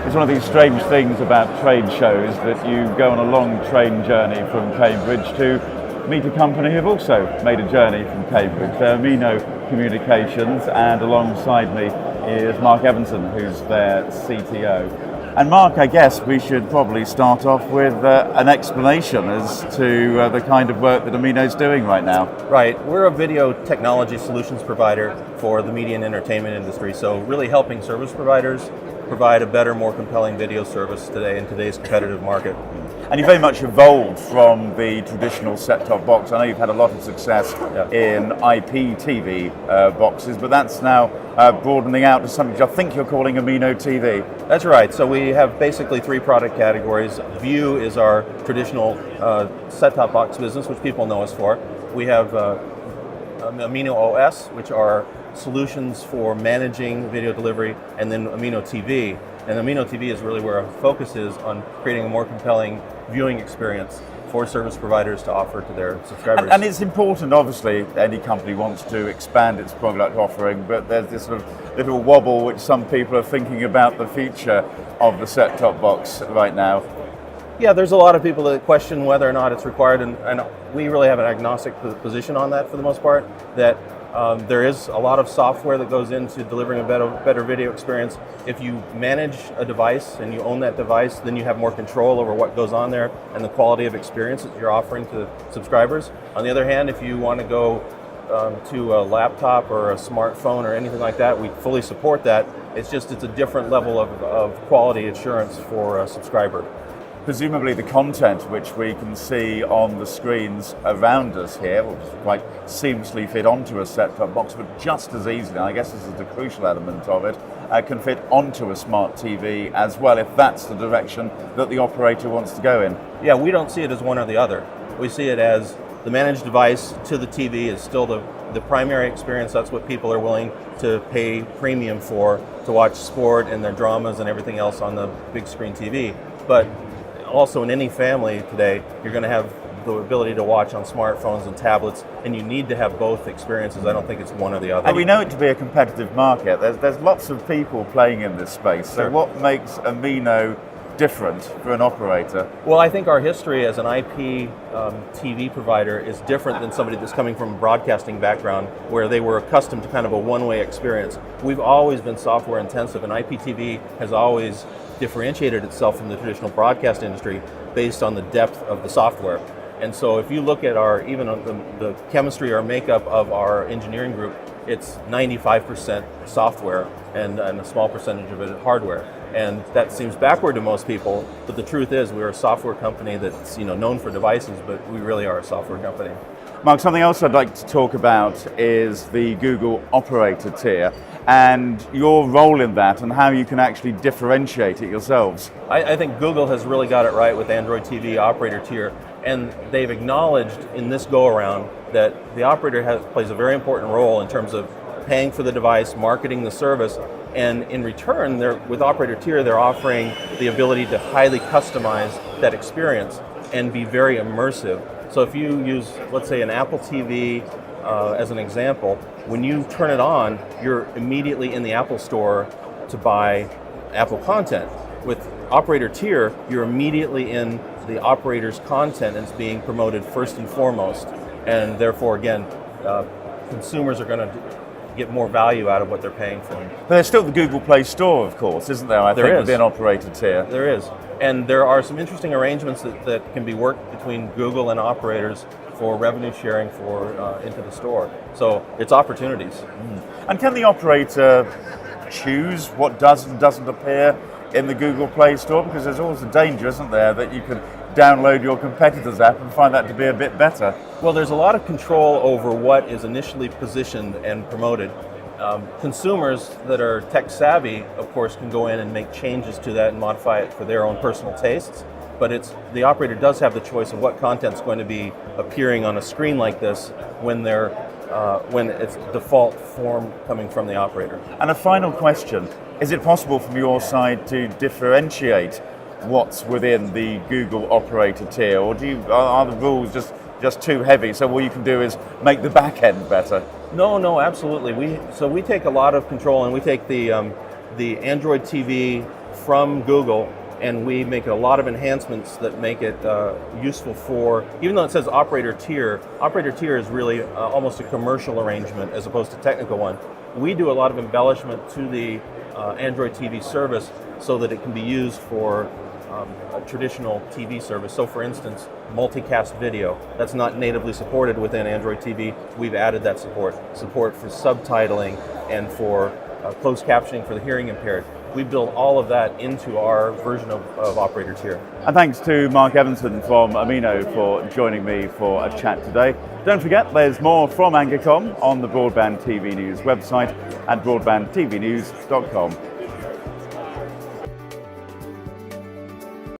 It's one of these strange things about trade shows that you go on a long train journey from Cambridge to meet a company who've also made a journey from Cambridge. They're Amino Communications, and alongside me is Mark Evanson, who's their CTO. And Mark, I guess we should probably start off with an explanation as to the kind of work that Amino's doing right now. Right, we're a video technology solutions provider for the media and entertainment industry, so really helping service providers provide a better, more compelling video service today in today's competitive market. And you've very much evolved from the traditional set-top box. I know you've had a lot of success in IPTV boxes, but that's now broadening out to something I think you're calling Amino TV. That's right. So we have basically three product categories. View is our traditional set-top box business, which people know us for. We have Amino OS, which are solutions for managing video delivery, and then Amino TV. And Amino TV is really where our focus is on creating a more compelling viewing experience for service providers to offer to their subscribers. And it's important, obviously, any company wants to expand its product offering, but there's this sort of little wobble which some people are thinking about the future of the set-top box right now. Yeah, there's a lot of people that question whether or not it's required, and we really have an agnostic position on that for the most part, that there is a lot of software that goes into delivering a better video experience. If you manage a device and you own that device, then you have more control over what goes on there and the quality of experience that you're offering to subscribers. On the other hand, if you want to go to a laptop or a smartphone or anything like that, we fully support that. It's a different level of quality assurance for a subscriber. Presumably the content which we can see on the screens around us here will quite seamlessly fit onto a set-top box, but just as easily, and I guess this is the crucial element of it, can fit onto a smart TV as well, if that's the direction that the operator wants to go in. Yeah, we don't see it as one or the other. We see it as the managed device to the TV is still the primary experience. That's what people are willing to pay premium for, to watch sport and their dramas and everything else on the big screen TV. But also in any family today, you're going to have the ability to watch on smartphones and tablets, and you need to have both experiences. I don't think it's one or the other. And we know it to be a competitive market. There's lots of people playing in this space. So what makes Amino different for an operator? Well, I think our history as an IP TV provider is different than somebody that's coming from a broadcasting background where they were accustomed to kind of a one-way experience. We've always been software intensive, and IPTV has always differentiated itself from the traditional broadcast industry based on the depth of the software. And so if you look at the chemistry or makeup of our engineering group, it's 95% software and a small percentage of it hardware. And that seems backward to most people, but the truth is we're a software company that's known for devices, but we really are a software company. Mark, something else I'd like to talk about is the Google operator tier and your role in that and how you can actually differentiate it yourselves. I think Google has really got it right with Android TV operator tier, and they've acknowledged in this go-around that the operator plays a very important role in terms of paying for the device, marketing the service, and in return, with operator tier, they're offering the ability to highly customize that experience and be very immersive. So if you use, let's say, an Apple TV as an example, when you turn it on, you're immediately in the Apple Store to buy Apple content. With operator tier, you're immediately in the operator's content and it's being promoted first and foremost. And therefore, again, consumers are going to get more value out of what they're paying for. But there's still the Google Play Store, of course, isn't there? I think within operator tier. There is. And there are some interesting arrangements that can be worked between Google and operators for revenue sharing into the store. So it's opportunities. And can the operator choose what does and doesn't appear in the Google Play Store? Because there's always a danger, isn't there, that you could download your competitor's app and find that to be a bit better. Well, there's a lot of control over what is initially positioned and promoted. Consumers that are tech savvy, of course, can go in and make changes to that and modify it for their own personal tastes. But the operator does have the choice of what content's going to be appearing on a screen like this when it's default form coming from the operator. And a final question, is it possible from your side to differentiate what's within the Google operator tier, or are the rules just too heavy, so all you can do is make the back end better? No, absolutely. We take a lot of control, and we take the Android TV from Google, and we make a lot of enhancements that make it useful for, even though it says operator tier is really almost a commercial arrangement as opposed to technical one. We do a lot of embellishment to the Android TV service so that it can be used for a traditional TV service. So for instance, multicast video, that's not natively supported within Android TV. We've added that support for subtitling and for closed captioning for the hearing impaired. We build all of that into our version of operator tier. And thanks to Mark Evanson from Amino for joining me for a chat today. Don't forget, there's more from ANGACOM on the Broadband TV News website at broadbandtvnews.com.